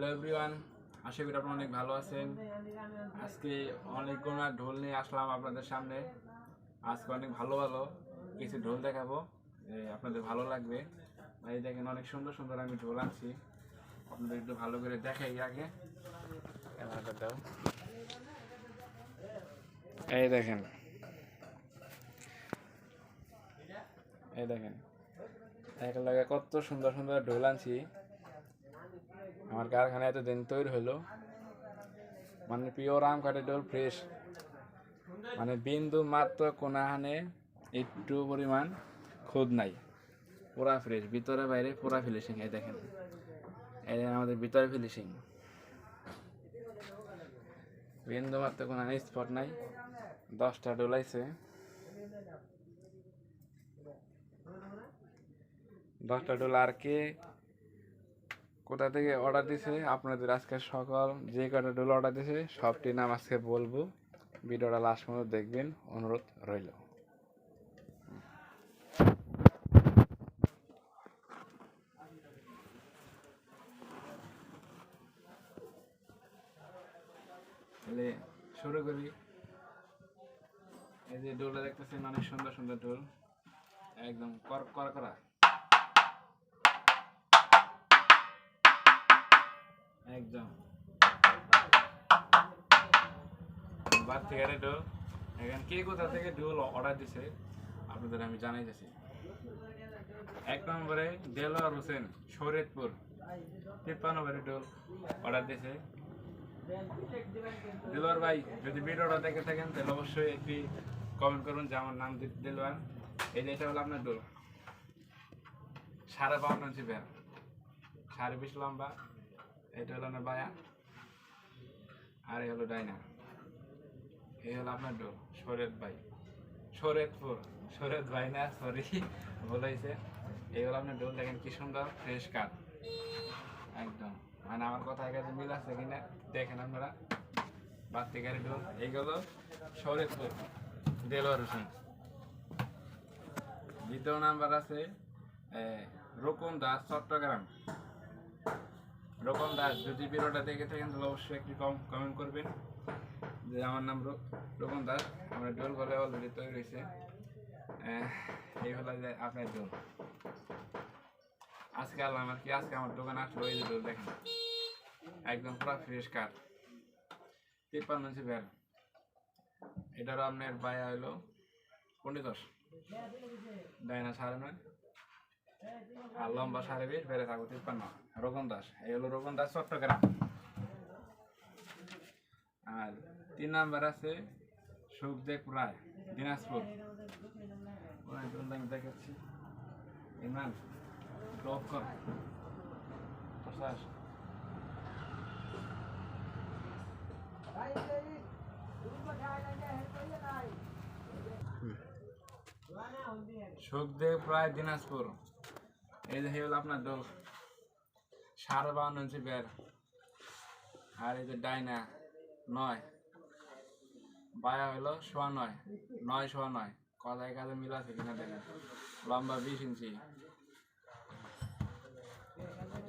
Hello everyone, আশা করি আপনারা অনেক ভালো আছেন। আজকে অনেকগুলো ঢোল নিয়ে আসলাম আপনাদের সামনে। আজকে অনেক ভালো ভালো কিছু ঢোল দেখাবো, আপনাদের ভালো লাগবে। এই দেখেন অনেক সুন্দর সুন্দর আমি ঢোল আনছি, আপনাদের একটু ভালো করে দেখাই। আগে ক্যামেরাটা দাও। এই দেখেন দেখা লাগে কত সুন্দর সুন্দর ঢোল আনছি। আমার কারখানায় এতদিন তৈরি হলো, মানে পিওর আম কাঠের ঢোল, ফ্রেশ, মানে বিন্দু মাত্র কোনাহানে একটু পরিমাণ খুদ নাই, পুরা ফ্রেশ, ভিতরে বাইরে পুরা ফিনিশিং। এই দেখেন আমাদের ভিতরে ফিনিশিং, বিন্দু মাত্র কোনাহানে স্পট নাই। 10টা ঢোল আইছে, 10টা ঢোল। আর কে কোথা থেকে অর্ডার দিছে, আপনাদের আজকে সকাল যে কটা ঢোল অর্ডার দিছে সবটির নাম আজকে বলবো। ভিডিওটা লাস্ট পর্যন্ত দেখবেন, অনুরোধ রইল। তাহলে শুরু করি। এই যে ঢোলটা দেখতেছেন, অনেক সুন্দর সুন্দর ঢোল, একদম করা একদম বাদ থেকে ঢোল। এখন কে কোথা থেকে ঢোল অর্ডার দিছে আপনাদের আমি জানাইতেছি। 1 নম্বরে দেলোয়ার হোসেন, শরীয়তপুর, 53 নম্বরে ঢোল অর্ডার দিছে। দেলোয়ার ভাই, যদি ভিডিওটা দেখে থাকেন তাহলে অবশ্যই একটি কমেন্ট করুন যে আমার নাম দেলোয়ার। এই যে এটা হলো আপনার ঢোল, 52.5 ইঞ্চি বের, 20.5 লম্বা। এটা হলো আপনার বায়া, আর এই হলো ডাইনা। এই হলো আপনার ঢোল, শরীয়ত ভাই না, সরি ভুল হয়েছে। এই হলো আপনার ঢোল, দেখেন কি সুন্দর ফ্রেশ কাঠ একদম, মানে আমার কথা কাছে মিল আছে কিনা দেখেন আপনারা। বাত্তিকারি ঢোল, এইগুলো শরীয়তপুর, দেলোয়ার হোসেন। দ্বিতীয় নাম্বার আছে রোকন দাস, চট্টগ্রাম। রোকন দাস, যদি ভিডিওটা দেখে থাকেন তাহলে অবশ্যই একটি কমেন্ট করবেন যে আমার নাম রোকন দাস। আমার ঢোল বলে অলরেডি তৈরি হয়েছে। এই হলো যে আপনার ঢোল। আজকে আমার দোকানে আসলো, এই যে ঢোল দেখেন একদম পুরো ফ্রেশ কাঠ, 53 ইঞ্চি বের। এটারও আপনার বায়া হইলো 15.10, ডাইনা 9.5, আর লম্বা 20.5, বেড়ে থাকবো 53। রোকন দাস, এই হলো রোকন দাস, চট্টগ্রাম। আর 3 নাম্বার আছে সুখদেব রায়, দিনাজপুর। আমি দেখাচ্ছি, ইমান ড্রপ কর সুখদেব রায়, দিনাজপুর। এই যে হলো আপনার ঢোল, 52.5 ইঞ্চি বের। আর এই যে ডাইনা 9, বায়া হইলো 9.25, 9.9। কথায় কাজে মিল আছে কিনা দেখেন। লম্বা 20 ইঞ্চি।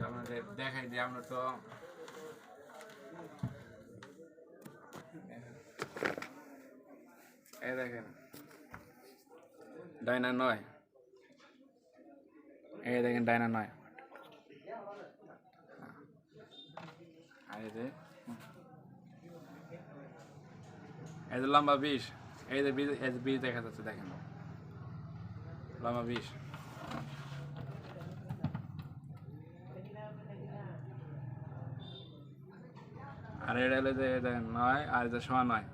আপনাদের দেখাই দিই, আমরা তো এই দেখেন ডাইনা 9, এই দেখেন ডাইনা 9। আর এই যে লম্বা 20, এই যে 20 দেখা যাচ্ছে, দেখেন লম্বা 20। আর এটা হলো যে দেখেন 9, আর যে 9.5,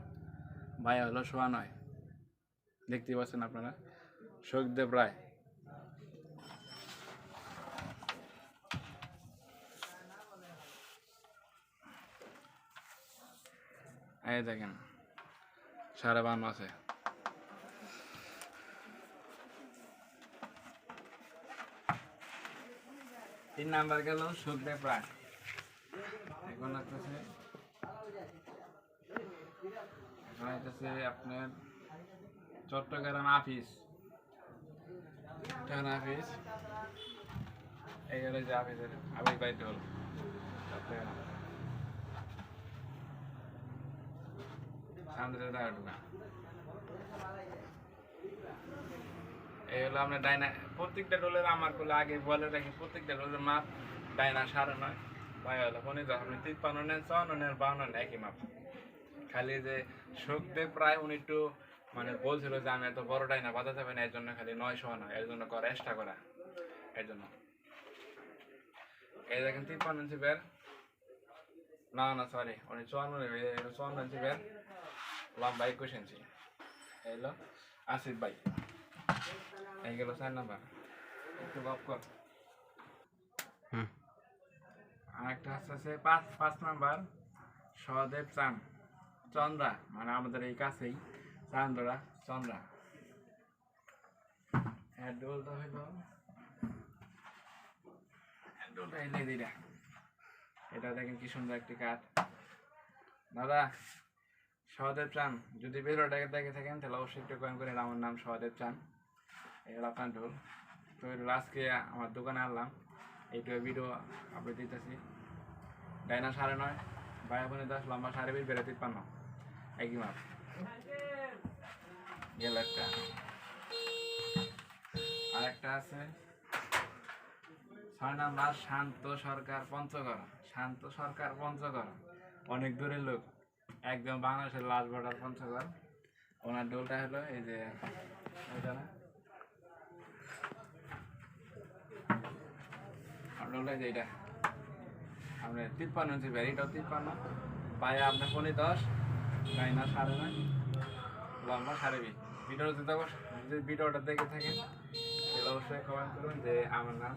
ভাইয়া হলো 9.5। দেখতে পাচ্ছেন আপনারা, সুখদেব রায়। এই দেখেন 52.5 আছে। তিন নাম্বার গেল সুখদেব রায়। এখন আসতেছে আপনার চট্টগ্রাম আফিস, এই হলো যে আফিসের আবির ভাই ঢোল, চট্টগ্রাম। সামনে থেকে টাকা ঢুকা। এই হলো আপনার ডাইনা। প্রত্যেকটা রোলের আমার করলে আগে বলে রাখি, প্রত্যেকটা রোলের মাপ ডাইনা 9.5 ভাই হলো ফোনে যখন আপনি 53 নেন, 54 নেন, 52 নেন, একই মাপ। খালি যে শোকদেব প্রায় উনি একটু মানে বলছিল যে আমি এত বড় ডাইনা বাজাতে পারি না, এর জন্য খালি 900 না, এর জন্য করা এক্সট্রা করা, এর জন্য। এই দেখেন 53 ইঞ্চি বের, না না সরি উনি 54 ইঞ্চি বের, লম্বা 21 ইঞ্চি। এই হলো আসিফ ভাই। এই গেল 4 নাম্বার, একটু গপ কর। আরেকটা আছে 5 নাম্বার সহদেব চন্দ্রা, মানে আমাদের এই কাছেই চন্দ্রা। ডোলটা হইল এটা দেখেন কি সুন্দর একটি কাঠ। দাদা সহদেব চান, যদি ভিডিওটাকে দেখে থাকেন তাহলে অবশ্যই একটু কমেন্ট করে আমার নাম সহদেব চান। এই হলো আপনার ঢোল। তো আজকে আমার দোকানে আনলাম, এইটা ভিডিও আপলোড দিতেছি। ডাইনা 9.5, বাইরে 10, লম্বা 20.5, বেড়ে 53, একই মাপ। গেল একটা। আরেকটা আছে 6 নাম্বার শান্ত সরকার পঞ্চগড়, অনেক দূরের লোক, একদম বাংলাদেশের লাস্ট বর্ডার পঞ্চগড়। ওনার ডোলটা হলো এই যে ডোলটা যে এটা আপনার 53 ইঞ্চি বের, এটাও 53, পায়ে আপনার 10, ডাইনা 9.5, লম্বা 20.5। যদি ভিডিওটা দেখে থাকেন তাহলে অবশ্যই কমেন্ট করুন যে আমার নাম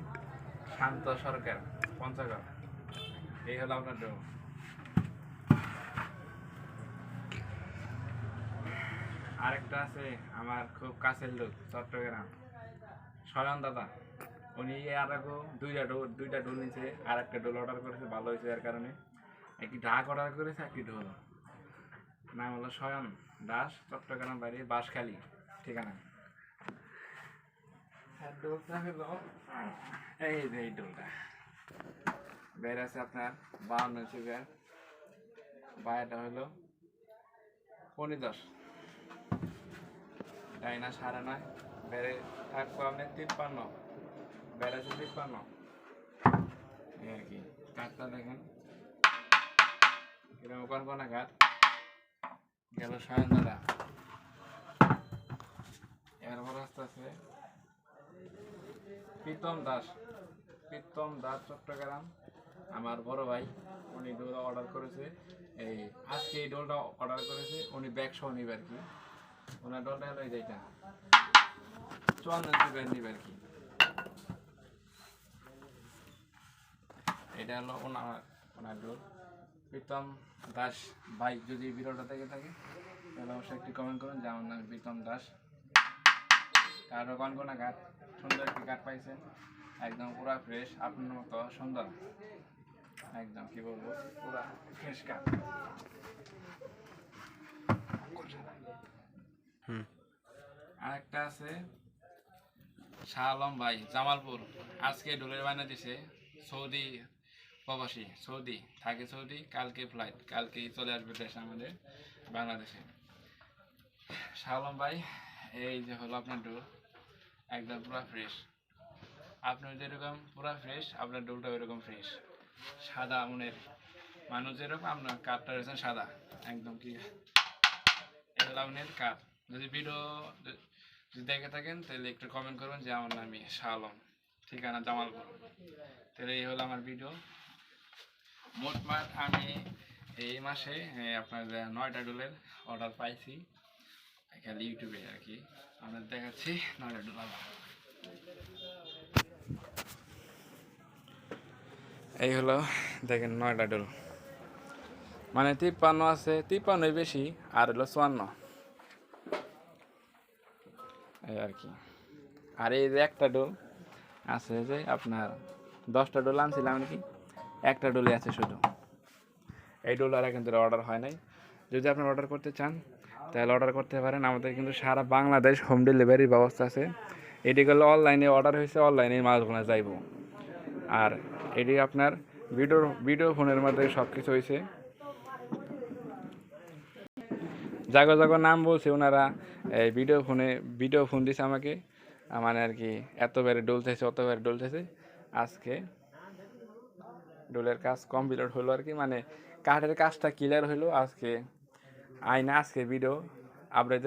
শান্ত সরকার পঞ্চগড়। এই হলো আপনার ডোল। আরেকটা আছে আমার খুব কাছের লোক, চট্টগ্রাম স্বয়ন দাদা। উনি আর দুইটা ডোল নিয়েছে, আর একটা ডোল অর্ডার করেছে, ভালো হয়েছে। এর কারণে একটি ঢাক অর্ডার করেছে, একটি ঢোল। নাম হলো স্বয়ন দাস, চট্টগ্রাম বাড়ি, বাঁশখালী ঠিকানা। ডোলটা হলো এই যে এই ডোলটা বের আছে আপনার 52 ইঞ্চি বের, বাইরেটা হলো 10, ডাইনা 9.5, বেড়ে থাকবো আপনার 53, বেড়ে আছে 53, এই আর কি। কাঠটা দেখেন কিরকম কনকনা কাঠ। গেল স্বয়ন দাদা। এরপর আস্তে আছে প্রীতম দাস, চট্টগ্রাম, আমার বড় ভাই। উনি ডোল অর্ডার করেছে, এই আজকে এই ডোলটা অর্ডার করেছে, উনি ব্যাগ সহ নিবে আর কি। ওনার ডোলটা হলো এই যেটা 54 ইঞ্চি বের নিবে আর কি। এটা হলো ওনার ডোল। প্রীতম দাস ভাই, যদি ভিডিওটা দেখে থাকে তাহলে অবশ্যই একটি কমেন্ট করুন যে আমার নাম প্রীতম দাস। কারো কনকনা কাঠ, সুন্দর একটি কাঠ পাইছেন, একদম পুরা ফ্রেশ, আপনার মতো সুন্দর, একদম কি বলবো পুরা ফ্রেশ কাঠ। আরেকটা আছে শাহ আলম ভাই, জামালপুর। আজকে ডোলের বায়না দিছে, সৌদি প্রবাসী, সৌদি থাকে, কালকে ফ্লাইট, কালকেই চলে আসবে দেশে আমাদের বাংলাদেশে। শাহ আলম ভাই, এই যে হলো আপনার ডোল, একদম পুরা ফ্রেশ। আপনার যেরকম পুরা ফ্রেশ, আপনার ডোলটা ওইরকম ফ্রেশ, সাদা মনের মানুষ যেরকম আপনার কাঠটা রয়েছে সাদা, একদম কি এগুলো আপনার কাঠ। যদি ভিডিও যদি দেখে থাকেন তাহলে একটু কমেন্ট করবেন যে আমার নামই শাহ আলম, ঠিকানা জামালপুর। তাহলে এই হলো আমার ভিডিও। মোটমাট আমি এই মাসে আপনার 9টা ডোলের অর্ডার পাইছি, খালি ইউটিউবে আর কি। আমরা দেখাচ্ছি 9টা ডোল। এই হলো দেখেন 9টা ডোল, মানে 53 আছে, 53 বেশি, আর হলো 54, এই আর কি। আর এই যে একটা ডোল আছে, যে আপনার 10টা ডোল আনছিলাম আর কি, একটা ডোলে আছে শুধু। এই ডোলটা কিন্তু অর্ডার হয় নাই। যদি আপনি অর্ডার করতে চান তাহলে অর্ডার করতে পারেন, আমাদের কিন্তু সারা বাংলাদেশ হোম ডেলিভারির ব্যবস্থা আছে। এটি করলে অনলাইনে অর্ডার হয়েছে, অনলাইনে মালগুলো যাইব। আর এটি আপনার ভিডিও ফোনের মধ্যে সব কিছু হয়েছে। জাগো জাগো নাম বলছে ওনারা, এই ভিডিও ফোন দিছে আমাকে, মানে আর কি এতবারে ডলতেছে অতবারে ডলতেছে। আজকে ডোলের কাজ কমপ্লিট হলো আর কি, মানে কাঠের কাজটা ক্লিয়ার হলো আজকে। আজকে ভিডিও আপলোড